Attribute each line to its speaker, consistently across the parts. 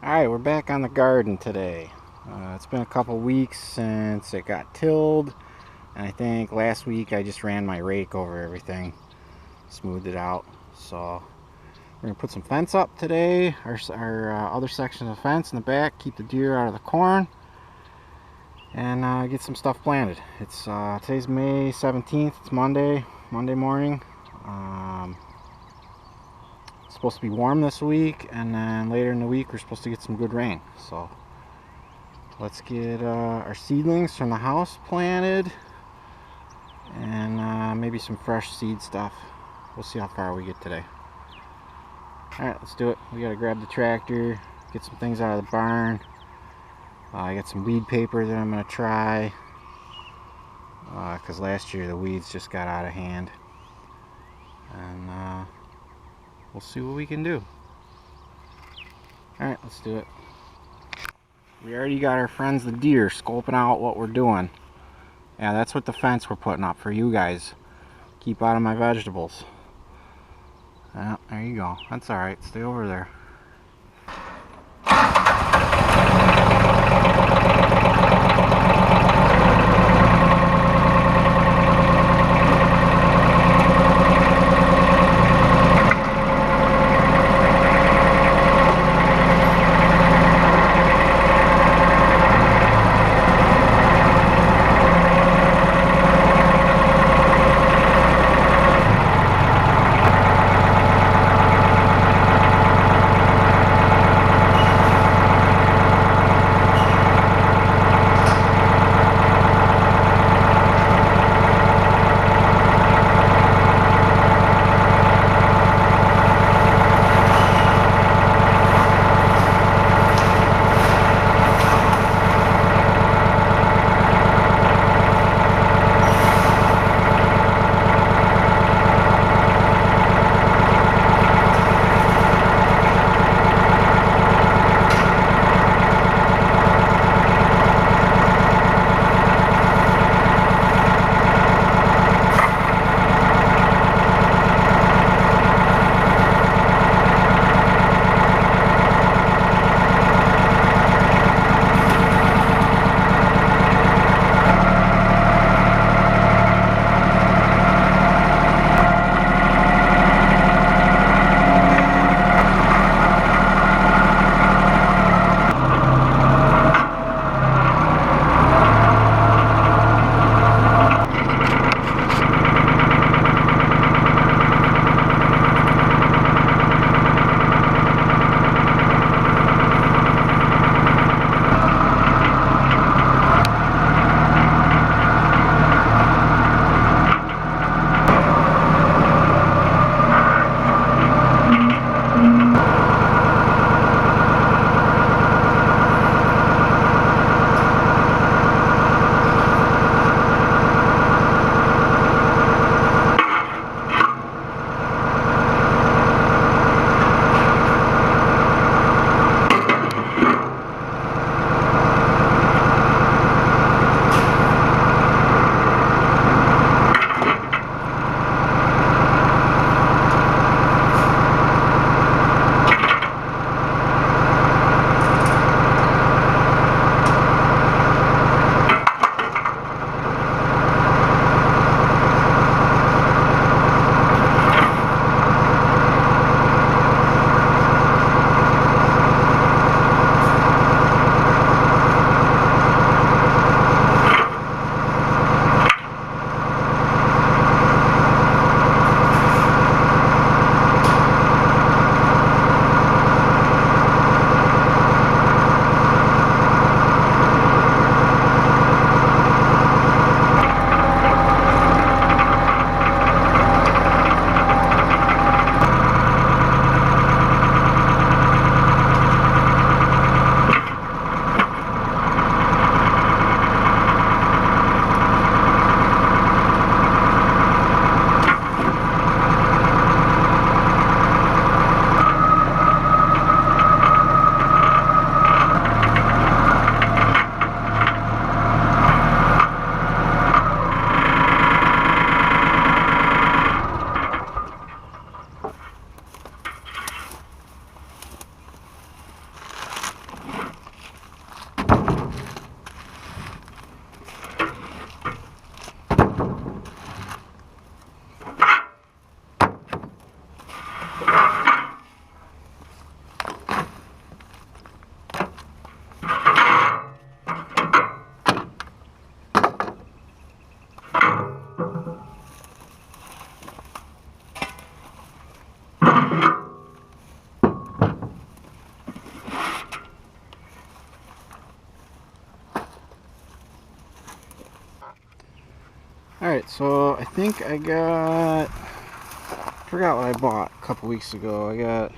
Speaker 1: Alright, we're back on the garden today. It's been a couple weeks since it got tilled, and I think last week I just ran my rake over everything, smoothed it out. So we're going to put some fence up today, our other section of the fence in the back, keep the deer out of the corn, and get some stuff planted. It's today's May 17th, it's Monday morning. Supposed to be warm this week, and then later in the week we're supposed to get some good rain. So let's get our seedlings from the house planted, and maybe some fresh seed stuff. We'll see how far we get today. Alright, let's do it. We gotta grab the tractor, get some things out of the barn. I got some weed paper that I'm gonna try, because last year the weeds just got out of hand, and we'll see what we can do. Alright, let's do it. We already got our friends the deer scoping out what we're doing. Yeah, that's what the fence we're putting up for you guys. Keep out of my vegetables. Yeah, there you go. That's alright. Stay over there. Alright, so I think I got, forgot what I bought a couple weeks ago. I got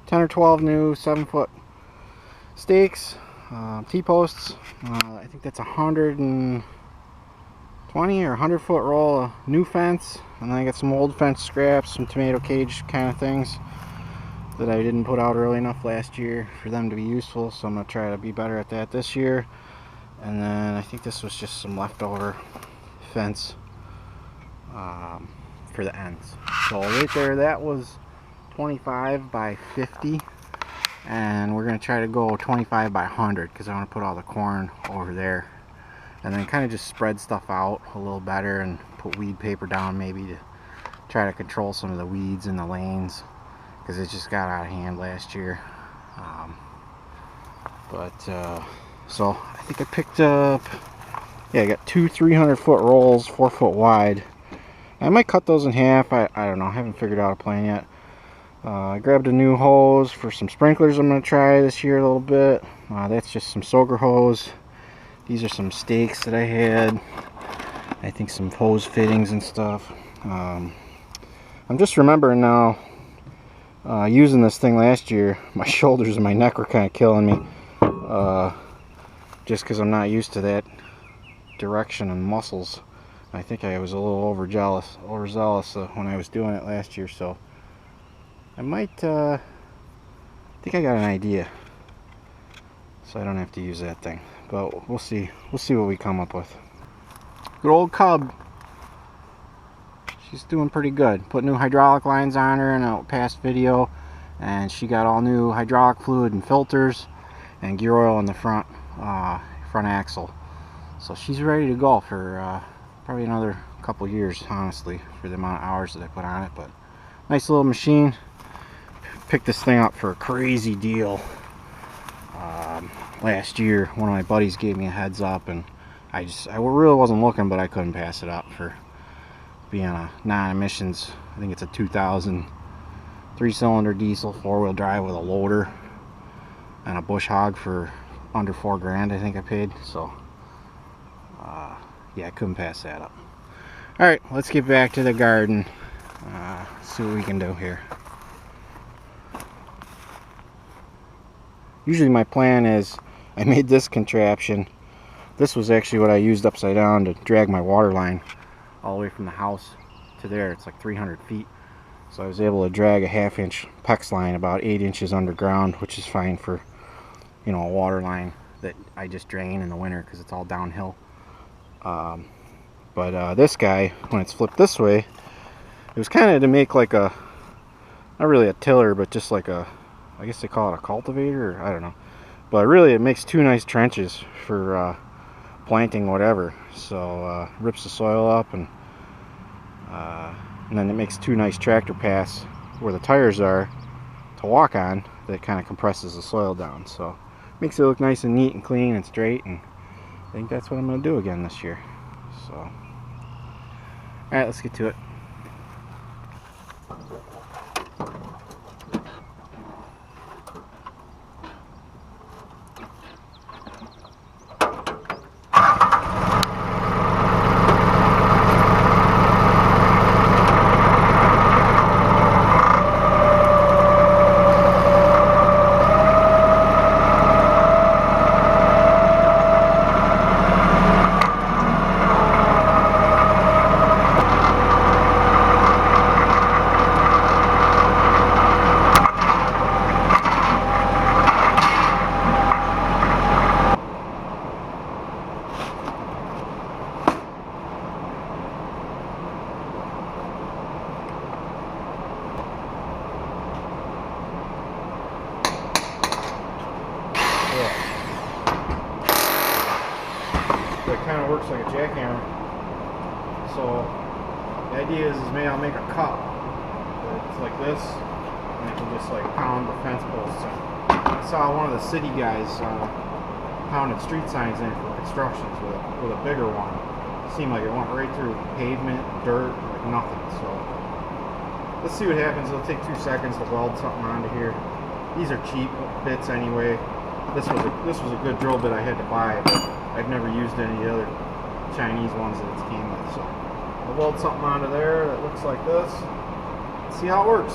Speaker 1: 10 or 12 new 7-foot stakes, T-posts. I think that's 120 or 100 foot roll of new fence, and then I got some old fence scraps, some tomato cage kind of things that I didn't put out early enough last year for them to be useful, so I'm going to try to be better at that this year. And then I think this was just some leftover fence for the ends. So right there, that was 25 by 50, and we're going to try to go 25 by 100 because I want to put all the corn over there, and then kind of just spread stuff out a little better and put weed paper down maybe to try to control some of the weeds in the lanes, because it just got out of hand last year. So I think I picked up, yeah, I got two 300 foot rolls, 4 foot wide. I might cut those in half. I don't know, I haven't figured out a plan yet. I grabbed a new hose for some sprinklers I'm going to try this year a little bit. That's just some Soaker hose. These are some stakes that I had. I think some hose fittings and stuff. I'm just remembering now, using this thing last year, my shoulders and my neck were kind of killing me. Just because I'm not used to that direction and muscles. I think I was a little overzealous when I was doing it last year, so I might, I think I got an idea, so I don't have to use that thing, but we'll see what we come up with. Good old Cub, she's doing pretty good. Put new hydraulic lines on her in a past video, and she got all new hydraulic fluid and filters and gear oil in the front axle, so she's ready to go for probably another couple years, honestly, for the amount of hours that I put on it. But nice little machine. Picked this thing up for a crazy deal last year. One of my buddies gave me a heads up, and I really wasn't looking, but I couldn't pass it up for being a non-emissions. I think it's a 2000 3-cylinder diesel 4-wheel drive with a loader and a bush hog for under $4 grand, I think I paid. So yeah, I couldn't pass that up. Alright, let's get back to the garden, see what we can do here. Usually my plan is, I made this contraption. This was actually what I used upside down to drag my water line all the way from the house to there. It's like 300 feet. So I was able to drag a 1/2 inch PEX line about 8 inches underground, which is fine for, you know, a water line that I just drain in the winter because it's all downhill. But this guy, when it's flipped this way, it was kind of to make like a, not really a tiller, but just like a, I guess they call it a cultivator, or I don't know. But really it makes 2 nice trenches for planting whatever. So rips the soil up, and then it makes 2 nice tractor paths where the tires are to walk on, that kind of compresses the soil down. So makes it look nice and neat and clean and straight, and I think that's what I'm going to do again this year. So alright, let's get to it. It kind of works like a jackhammer. So the idea is maybe I'll make a cup that's like this, and I can just like pound the fence posts in. I saw one of the city guys pounded street signs in for constructions with a bigger one. It seemed like it went right through pavement, dirt, like nothing. So let's see what happens. It'll take 2 seconds to weld something onto here. These are cheap bits anyway. This was a good drill bit I had to buy, but I've never used any of the other Chinese ones that it came with. So I'll weld something onto there that looks like this. See how it works.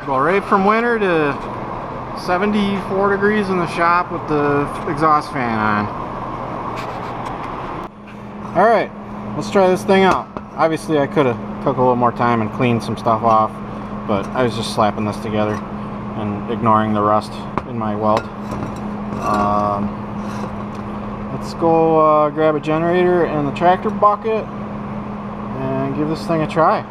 Speaker 1: Go right from winter to 74 degrees in the shop with the exhaust fan on. Alright, let's try this thing out. Obviously I could have took a little more time and cleaned some stuff off, but I was just slapping this together and ignoring the rust in my weld. Let's go grab a generator and the tractor bucket and give this thing a try.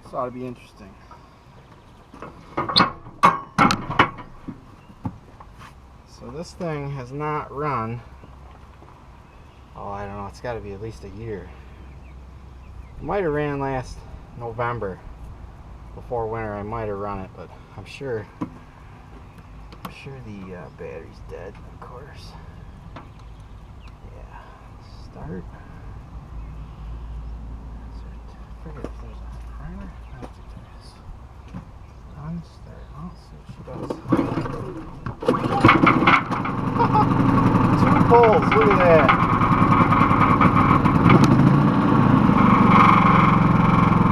Speaker 1: This ought to be interesting. So this thing has not run, oh, I don't know, it's got to be at least a year. It might have ran last November. Before winter I might have run it, but I'm sure the battery's dead, of course. Yeah, start. I forget if there's a primer. I don't think there is. Unstart. I'll see what she does. Two poles, look at that.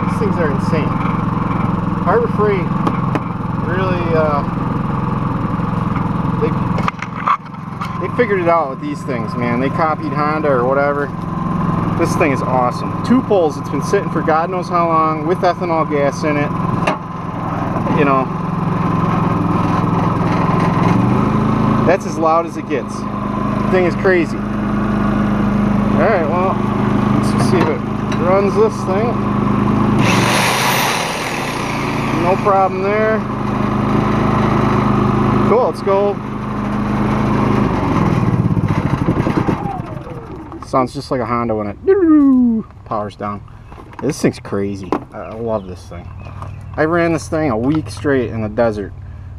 Speaker 1: These things are insane. Harbor Freight really, they figured it out with these things, man. They copied Honda or whatever. This thing is awesome. Two poles, it's been sitting for God knows how long with ethanol gas in it. You know, that's as loud as it gets. The thing is crazy. Alright, well, let's just see if it runs this thing. No problem there. Cool, let's go. Sounds just like a Honda when it powers down. This thing's crazy. I love this thing. I ran this thing a week straight in the desert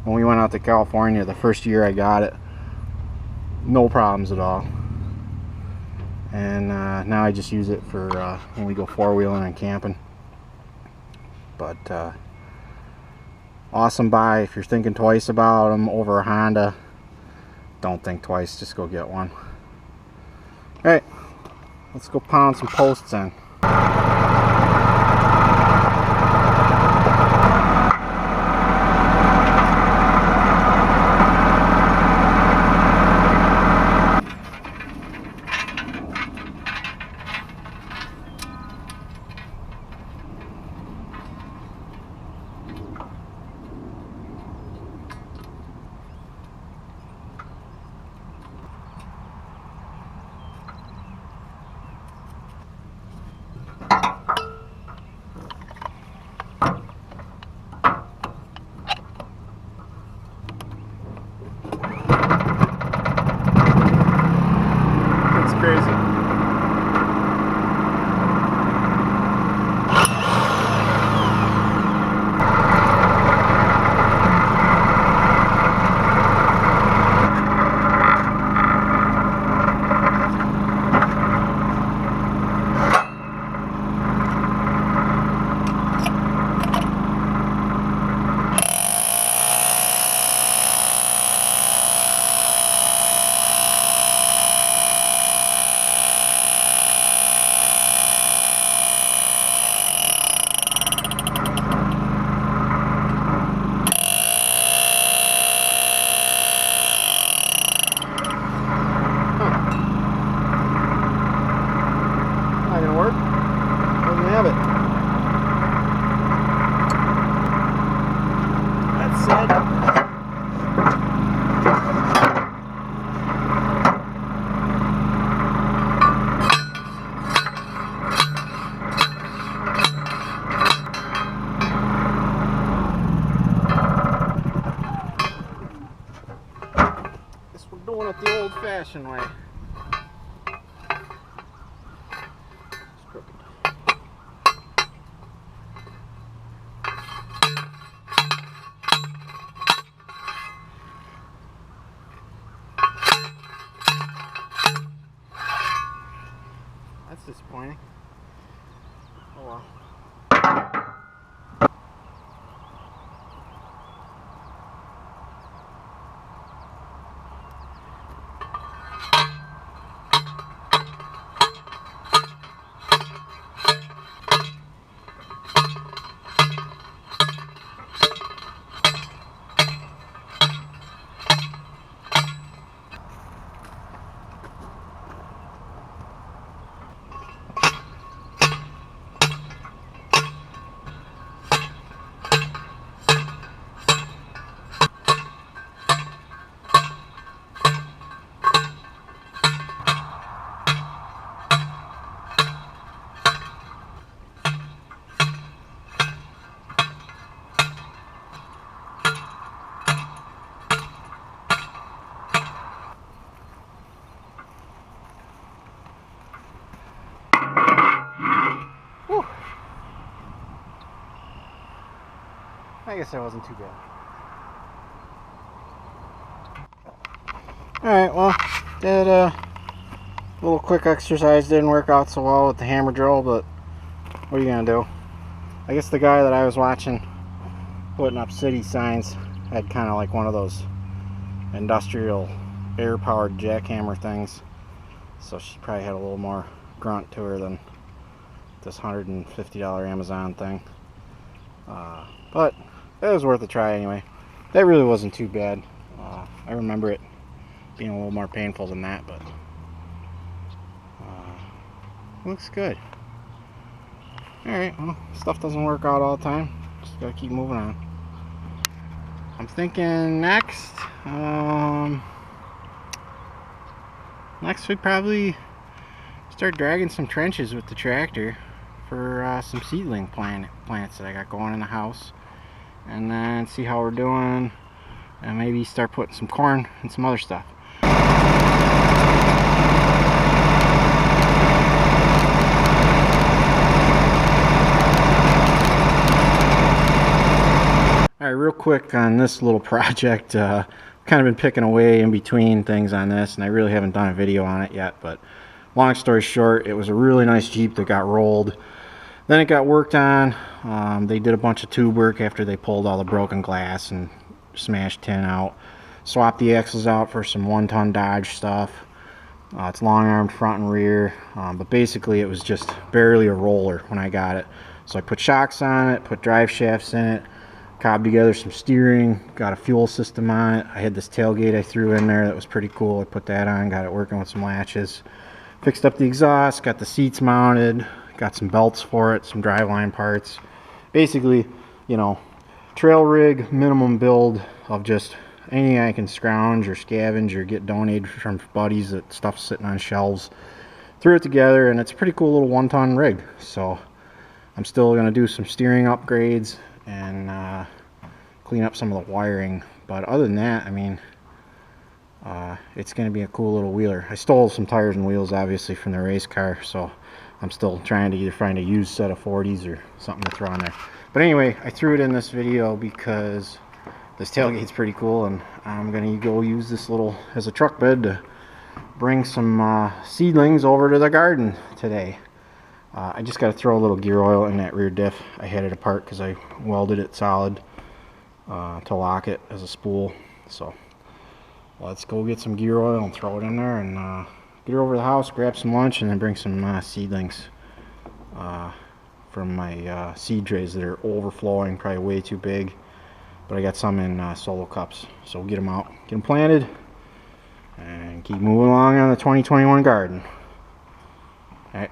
Speaker 1: when we went out to California the first year I got it. No problems at all. And now I just use it for when we go four-wheeling and camping. But awesome buy. If you're thinking twice about them over a Honda, don't think twice, just go get one. Alright, let's go pound some posts in. crazy. Not gonna work. Doesn't have it. That's sad. Guess we're doing it the old-fashioned way. It's crooked. That's disappointing. Oh well. I guess that wasn't too bad. Alright, well, did a little quick exercise. Didn't work out so well with the hammer drill, but what are you gonna do? I guess the guy that I was watching putting up city signs had kind of like one of those industrial air-powered jackhammer things, so she probably had a little more grunt to her than this $150 Amazon thing. But it was worth a try anyway. That really wasn't too bad. I remember it being a little more painful than that, but looks good. Alright, well, stuff doesn't work out all the time. Just gotta keep moving on. I'm thinking next we'd probably start dragging some trenches with the tractor for some seedling plants that I got going in the house, and then see how we're doing, and maybe start putting some corn and some other stuff. Alright, real quick on this little project. Kind of been picking away in between things on this, and I really haven't done a video on it yet, but long story short, it was a really nice Jeep that got rolled. Then it got worked on. They did a bunch of tube work after they pulled all the broken glass and smashed tin out. Swapped the axles out for some 1-ton Dodge stuff. It's long-armed front and rear, but basically it was just barely a roller when I got it. So I put shocks on it, put drive shafts in it, cobbed together some steering, got a fuel system on it. I had this tailgate I threw in there that was pretty cool. I put that on, got it working with some latches. Fixed up the exhaust, got the seats mounted, got some belts for it, some driveline parts. Basically, you know, trail rig minimum build of just anything I can scrounge or scavenge or get donated from buddies that stuff's sitting on shelves. Threw it together, and it's a pretty cool little 1-ton rig. So I'm still going to do some steering upgrades and clean up some of the wiring. But other than that, I mean, It's going to be a cool little wheeler. I stole some tires and wheels obviously from the race car, so I'm still trying to either find a used set of 40s or something to throw on there. But anyway, I threw it in this video because this tailgate's pretty cool, and I'm going to go use this little as a truck bed to bring some seedlings over to the garden today. I just got to throw a little gear oil in that rear diff. I had it apart because I welded it solid to lock it as a spool. So let's go get some gear oil and throw it in there, and get her over to the house, grab some lunch, and then bring some seedlings from my seed trays that are overflowing, probably way too big. But I got some in solo cups, so we'll get them out, get them planted, and keep moving along on the 2021 garden. All right.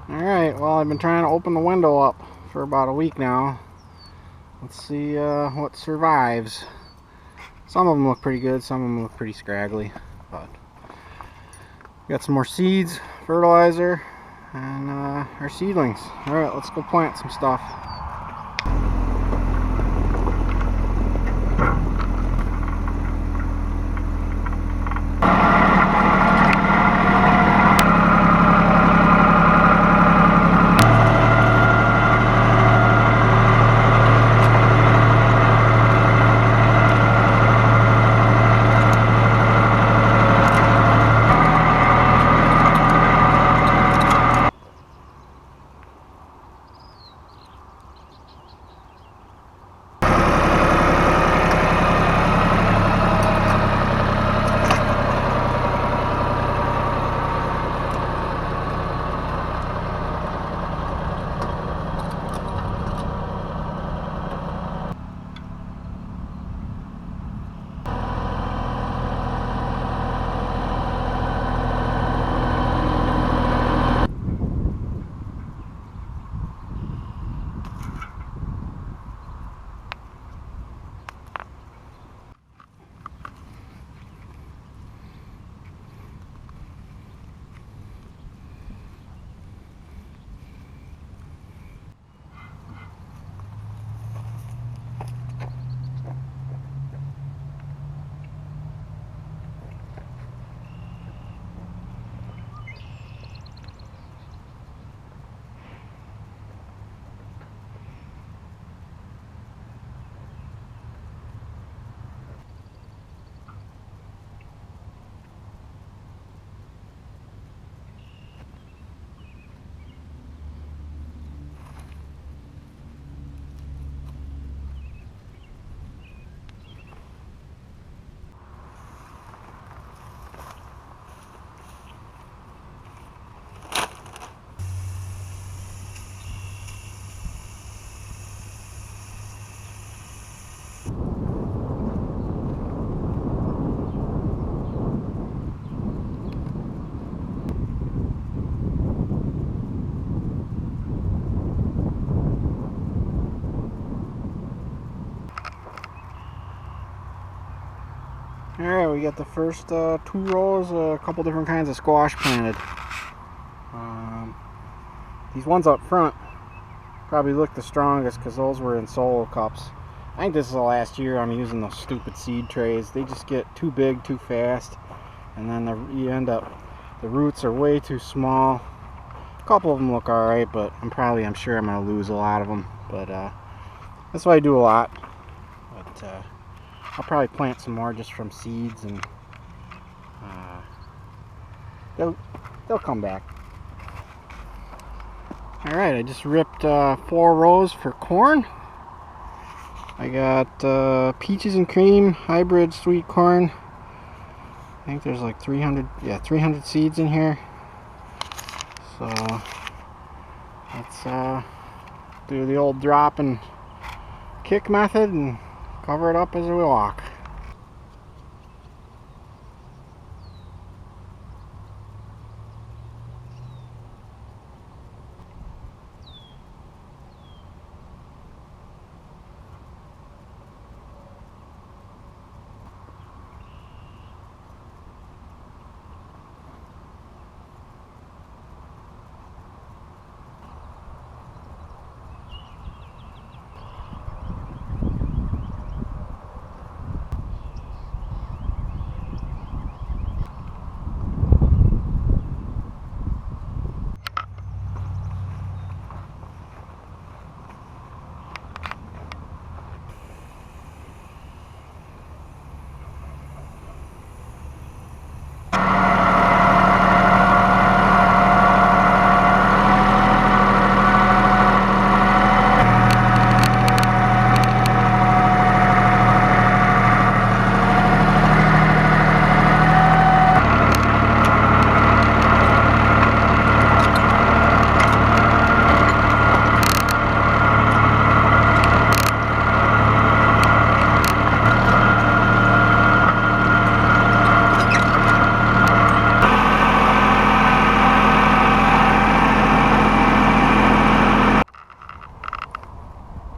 Speaker 1: Alright, well, I've been trying to open the window up for about a week now. Let's see what survives. Some of them look pretty good, some of them look pretty scraggly. But got some more seeds, fertilizer, and our seedlings. Alright, let's go plant some stuff. we got the first 2 rows, a couple different kinds of squash planted. These ones up front probably look the strongest because those were in solo cups. I think this is the last year I'm using those stupid seed trays. They just get too big too fast, and then you end up, the roots are way too small. A couple of them look alright, but I'm sure I'm going to lose a lot of them. But that's what I do a lot. But I'll probably plant some more just from seeds, and they'll come back. Alright, I just ripped 4 rows for corn. I got peaches and cream hybrid sweet corn. I think there's like 300 seeds in here. So let's do the old drop and kick method and cover it up as we walk.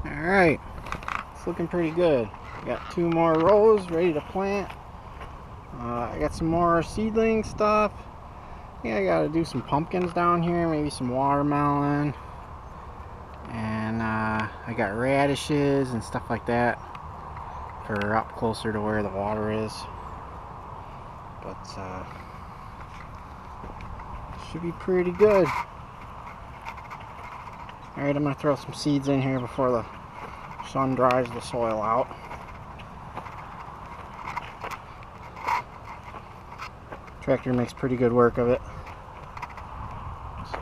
Speaker 1: Alright, it's looking pretty good. I got 2 more rows ready to plant. I got some more seedling stuff. Yeah, I gotta do some pumpkins down here, maybe some watermelon. And I got radishes and stuff like that for up closer to where the water is. But should be pretty good. Alright, I'm gonna throw some seeds in here before the sun dries the soil out. Tractor makes pretty good work of it. So,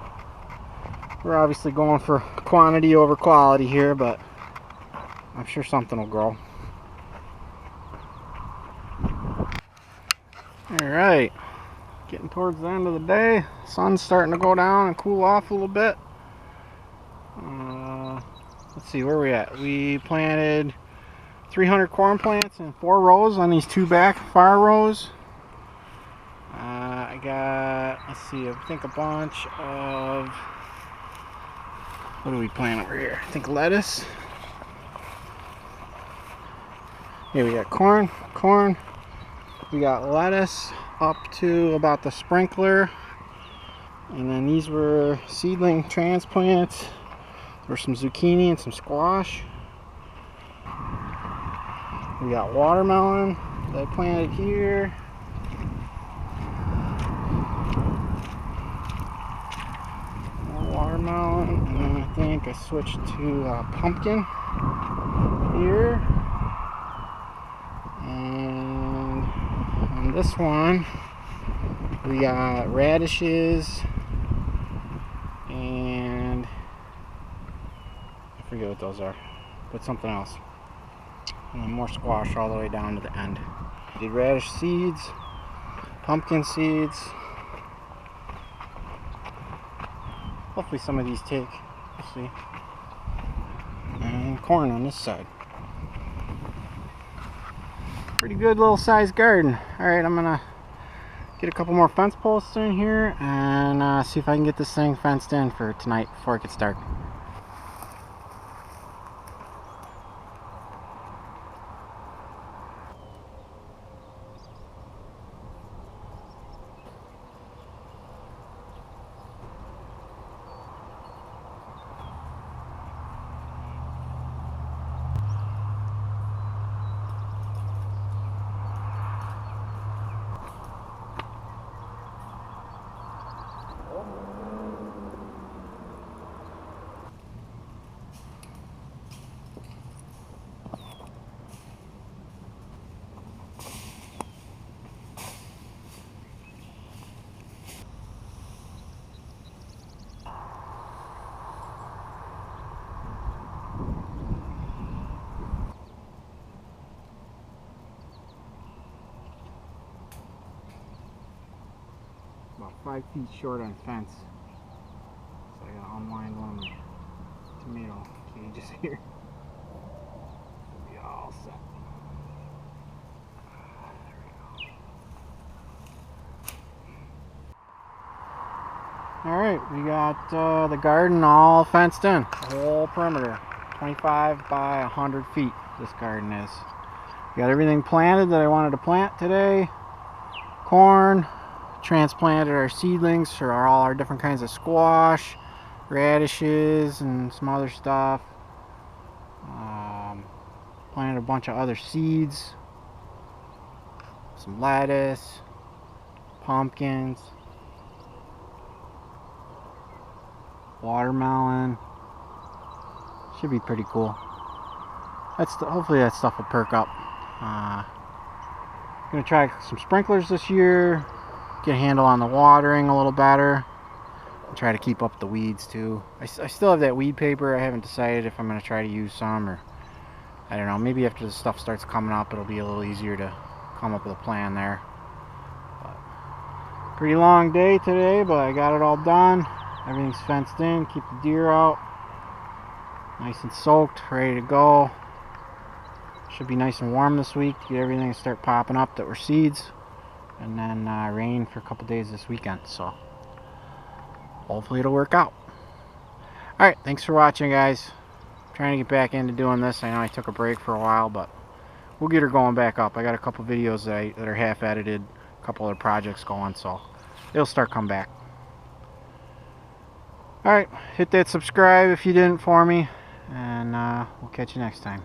Speaker 1: we're obviously going for quantity over quality here, but I'm sure something will grow. Alright, getting towards the end of the day. Sun's starting to go down and cool off a little bit. Let's see, where are we at? We planted 300 corn plants in 4 rows on these 2 back far rows. I got, let's see, I think a bunch of, what do we plant over here? I think lettuce. Here we got corn. We got lettuce up to about the sprinkler. And then these were seedling transplants. There were some zucchini and some squash. We got watermelon that I planted here. More watermelon. And then I think I switched to pumpkin here. And on this one, we got radishes and I forget what those are, but something else. And then more squash all the way down to the end. Did radish seeds, pumpkin seeds. Hopefully some of these take. We'll see. And corn on this side. Pretty good little sized garden. Alright, I'm gonna get a couple more fence posts in here and see if I can get this thing fenced in for tonight before it gets dark. about 5 feet short on fence. So I gotta unwind one of my tomato cages here. We'll be all set. Alright, we got the garden all fenced in. The whole perimeter. 25 by 100 feet this garden is. We got everything planted that I wanted to plant today. Corn. Transplanted our seedlings for all our different kinds of squash, radishes, and some other stuff. Planted a bunch of other seeds. Some lettuce. Pumpkins. Watermelon. Should be pretty cool. Hopefully that stuff will perk up. Gonna try some sprinklers this year. Get a handle on the watering a little better. And try to keep up the weeds too. I still have that weed paper. I haven't decided if I'm gonna try to use some, or I don't know. Maybe after the stuff starts coming up, it'll be a little easier to come up with a plan there. But pretty long day today, but I got it all done. Everything's fenced in, keep the deer out. Nice and soaked, ready to go. Should be nice and warm this week to get everything to start popping up that were seeds. And then rain for a couple days this weekend, so hopefully it'll work out. Alright, thanks for watching, guys. Trying to get back into doing this. I know I took a break for a while, but we'll get her going back up. I got a couple videos that are half edited, a couple other projects going, so it'll start coming back. Alright, hit that subscribe if you didn't for me, and we'll catch you next time.